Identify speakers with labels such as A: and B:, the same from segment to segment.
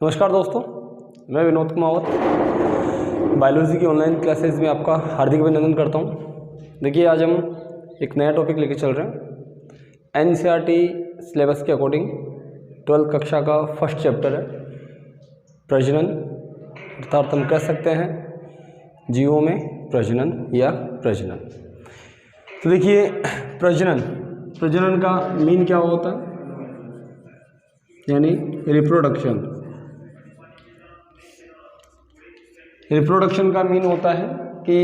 A: नमस्कार दोस्तों, मैं विनोद कुमावत बायोलॉजी की ऑनलाइन क्लासेस में आपका हार्दिक अभिनंदन करता हूं। देखिए, आज हम एक नया टॉपिक लेके चल रहे हैं। एनसीईआरटी सिलेबस के अकॉर्डिंग 12th कक्षा का फर्स्ट चैप्टर है प्रजनन, अर्थात हम कह सकते हैं जीवों में प्रजनन या प्रजनन। तो देखिए, प्रजनन का मीन क्या होता है, यानी रिप्रोडक्शन का मीन होता है कि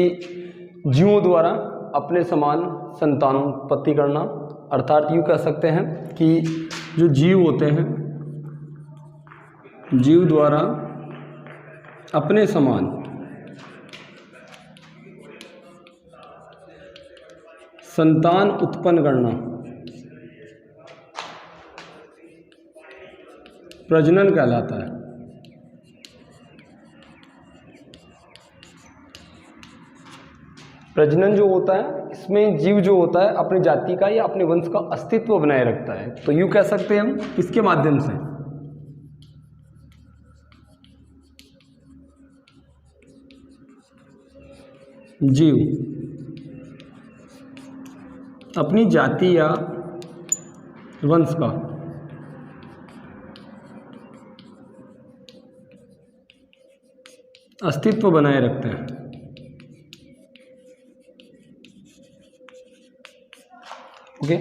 A: जीवों द्वारा अपने समान संतानोत्पत्ति करना। अर्थात यूँ कह सकते हैं कि जो जीव होते हैं, जीव द्वारा अपने समान संतान उत्पन्न करना प्रजनन कहलाता है। प्रजनन जो होता है, इसमें जीव जो होता है अपनी जाति का या अपने वंश का अस्तित्व बनाए रखता है। तो यूँ कह सकते हैं हम किसके माध्यम से, जीव अपनी जाति या वंश का अस्तित्व बनाए रखते हैं। ओके,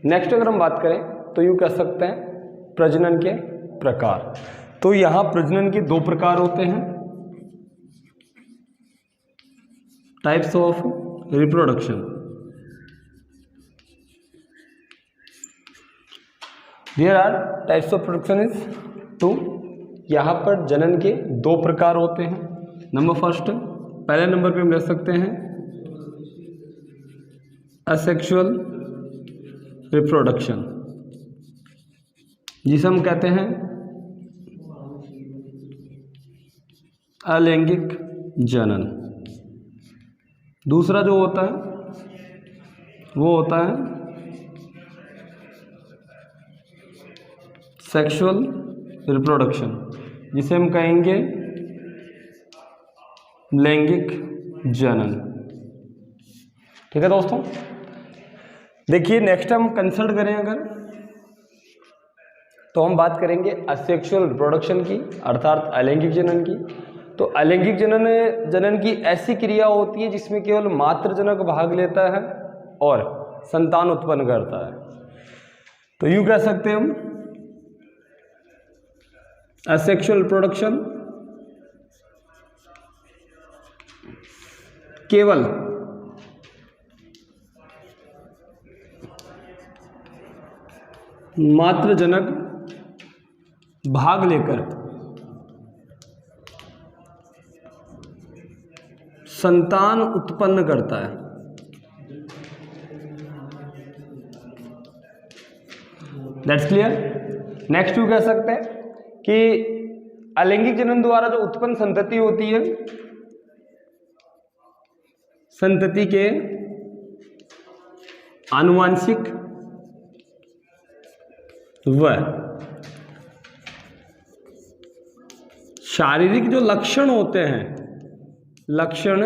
A: नेक्स्ट अगर हम बात करें तो यूँ कह सकते हैं प्रजनन के प्रकार। तो यहाँ प्रजनन के दो प्रकार होते हैं, types of reproduction. There are types of production is 2। यहाँ पर जनन के दो प्रकार होते हैं। नंबर फर्स्ट, पहले नंबर पे हम ले सकते हैं असेक्सुअल रिप्रोडक्शन, जिसे हम कहते हैं अलैंगिक जनन। दूसरा जो होता है वो होता है सेक्सुअल रिप्रोडक्शन, जिसे हम कहेंगे लैंगिक जनन। ठीक है दोस्तों, देखिए नेक्स्ट हम कंसल्ट करें अगर, तो हम बात करेंगे असेक्सुअल रिप्रोडक्शन की, अर्थात अलैंगिक जनन की। तो अलैंगिक जनन की ऐसी क्रिया होती है जिसमें केवल मातृजनक भाग लेता है और संतान उत्पन्न करता है। तो यूँ कह सकते हैं हम असेक्सुअल रिप्रोडक्शन केवल मातृजनक भाग लेकर संतान उत्पन्न करता है। That's clear. नेक्स्ट यू कह सकते हैं कि अलैंगिक जनन द्वारा जो उत्पन्न संतति होती है, संतति के आनुवांशिक व शारीरिक जो लक्षण होते हैं, लक्षण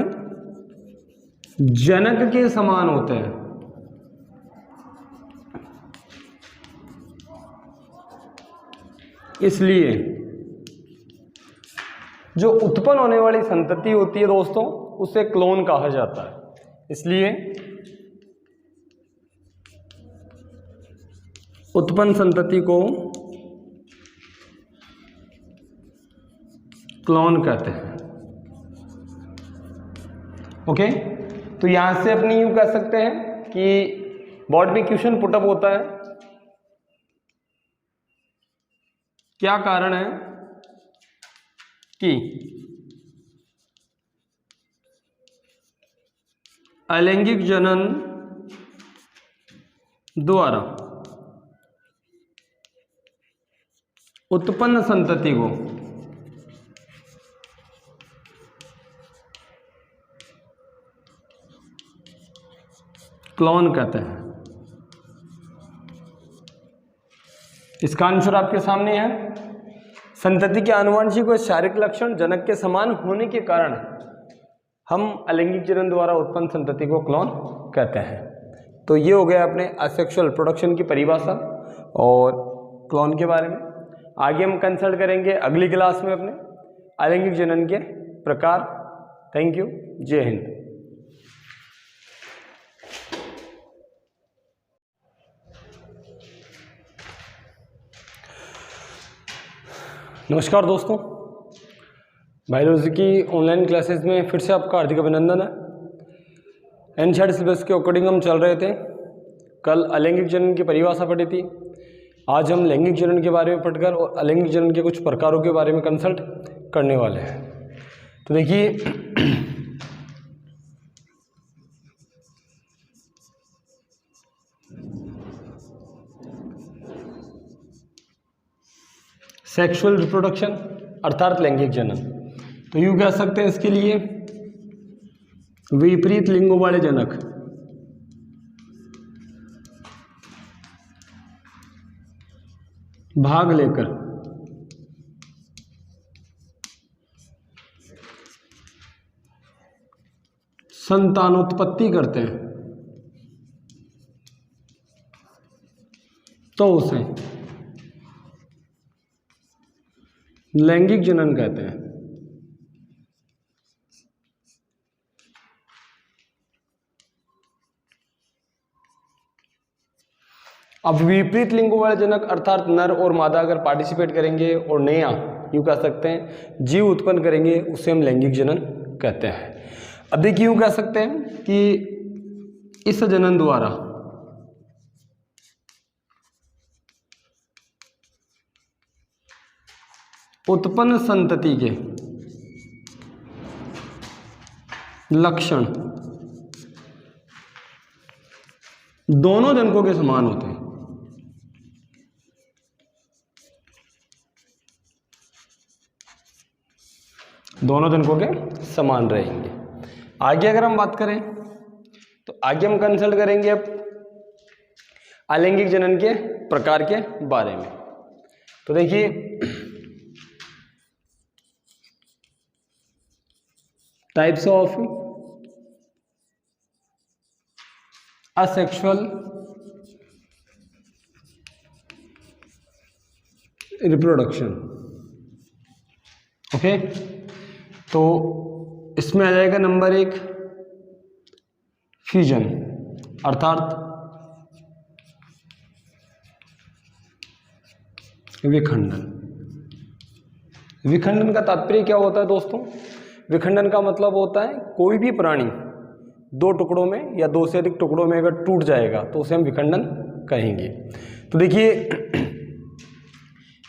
A: जनक के समान होते हैं। इसलिए जो उत्पन्न होने वाली संतति होती है दोस्तों, उसे क्लोन कहा जाता है। इसलिए उत्पन्न संतति को क्लोन कहते हैं। ओके, तो यहां से अपनी यूं कह सकते हैं कि बोर्ड में क्वेश्चन पुटअप होता है, क्या कारण है कि अलैंगिक जनन द्वारा उत्पन्न संतति को क्लोन कहते हैं। इसका आंसर आपके सामने है। संतति के आनुवंशिक और शारीरिक लक्षण जनक के समान होने के कारण हम अलैंगिक जनन द्वारा उत्पन्न संतति को क्लोन कहते हैं। तो ये हो गया अपने असेक्सुअल रिप्रोडक्शन की परिभाषा और क्लोन के बारे में। आगे हम कंसल्ट करेंगे अगली क्लास में अपने अलैंगिक जनन के प्रकार। Thank you. जय हिंद। नमस्कार दोस्तों, बायोलॉजी की ऑनलाइन क्लासेस में फिर से आपका हार्दिक अभिनंदन है। एनसीईआरटी सिलेबस के अकॉर्डिंग हम चल रहे थे। कल अलैंगिक जनन की परिभाषा पढ़ी थी। आज हम लैंगिक जनन के बारे में पढ़कर और अलैंगिक जनन के कुछ प्रकारों के बारे में कंसल्ट करने वाले हैं। तो देखिए, सेक्सुअल रिप्रोडक्शन अर्थात लैंगिक जनन, तो यूँ कह सकते हैं इसके लिए विपरीत लिंगों वाले जनक भाग लेकर संतानोत्पत्ति करते हैं तो उसे लैंगिक जनन कहते हैं। अब विपरीत लिंगों वाले जनक अर्थात नर और मादा अगर पार्टिसिपेट करेंगे और नया यूँ कह सकते हैं जीव उत्पन्न करेंगे, उसे हम लैंगिक जनन कहते हैं। अब देखिए, यूँ कह सकते हैं कि इस जनन द्वारा उत्पन्न संतति के लक्षण दोनों जनकों के समान होते हैं। दोनों जनकों के समान रहेंगे। आगे अगर हम बात करें तो आगे हम कंसल्ट करेंगे अब अलैंगिक जनन के प्रकार के बारे में। तो देखिए, types of asexual reproduction. Okay, तो इसमें आ जाएगा नंबर 1 फ्यूजन अर्थात विखंडन। विखंडन का तात्पर्य क्या होता है दोस्तों? विखंडन का मतलब होता है कोई भी प्राणी 2 टुकड़ों में या 2 से अधिक टुकड़ों में अगर टूट जाएगा तो उसे हम विखंडन कहेंगे। तो देखिए,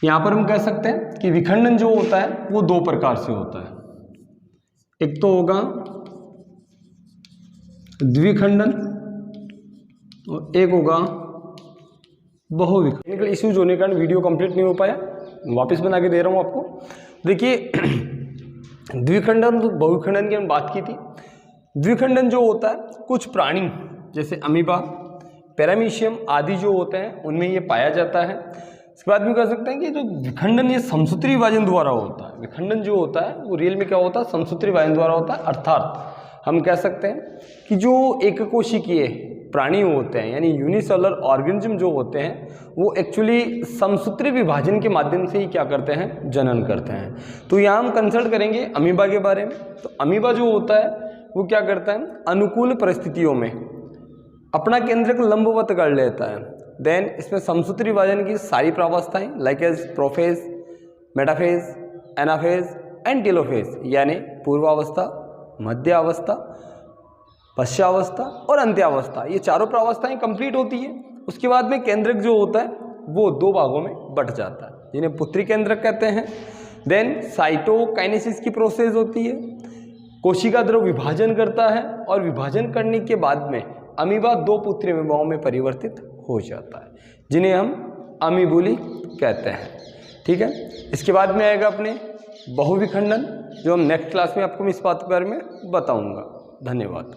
A: यहाँ पर हम कह सकते हैं कि विखंडन जो होता है वो 2 प्रकार से होता है। एक तो होगा द्विखंडन और एक होगा बहुविखंडन। टेक्निकल इश्यूज होने के कारण वीडियो कंप्लीट नहीं हो पाया, वापस बना के दे रहा हूँ आपको। देखिए, द्विखंडन तो बहुविखंडन की हम बात की थी। द्विखंडन जो होता है कुछ प्राणी जैसे अमीबा, पैरामीशियम आदि जो होते हैं उनमें ये पाया जाता है। इसके बाद भी कह सकते हैं कि जो विखंडन ये समसूत्री विभाजन द्वारा होता है। विखंडन जो होता है वो रियल में क्या होता है? समसूत्री विभाजन द्वारा होता है। अर्थात हम कह सकते हैं कि जो एककोशिकीय प्राणी होते हैं यानी यूनिसेलुलर ऑर्गेनिज्म जो होते हैं वो एक्चुअली समसूत्री विभाजन के माध्यम से ही क्या करते हैं? जनन करते हैं। तो यहाँ हम कंसल्ट करेंगे अमीबा के बारे में। तो अमीबा जो होता है वो क्या करता है? अनुकूल परिस्थितियों में अपना केंद्रक लंबवत कर लेता है। देन इसमें समसूत्री विभाजन की सारी प्रावस्थाएं like as prophase, metaphase, anaphase and telophase यानी पूर्वावस्था, मध्यावस्था, पश्चावस्था और अंत्यावस्था, ये चारों प्रावस्थाएं कंप्लीट होती है। उसके बाद में केंद्रक जो होता है वो 2 भागों में बट जाता है जिन्हें पुत्री केंद्रक कहते हैं। देन साइटोकाइनेसिस की प्रोसेस होती है, कोशिका द्रव विभाजन करता है और विभाजन करने के बाद में अमीबा 2 पुत्री अमीबाओं में परिवर्तित हो जाता है जिन्हें हम अमीबुली कहते हैं। ठीक है, इसके बाद में आएगा अपने बहुविखंडन जो हम नेक्स्ट क्लास में आपको इस बात के बारे में बताऊंगा। धन्यवाद।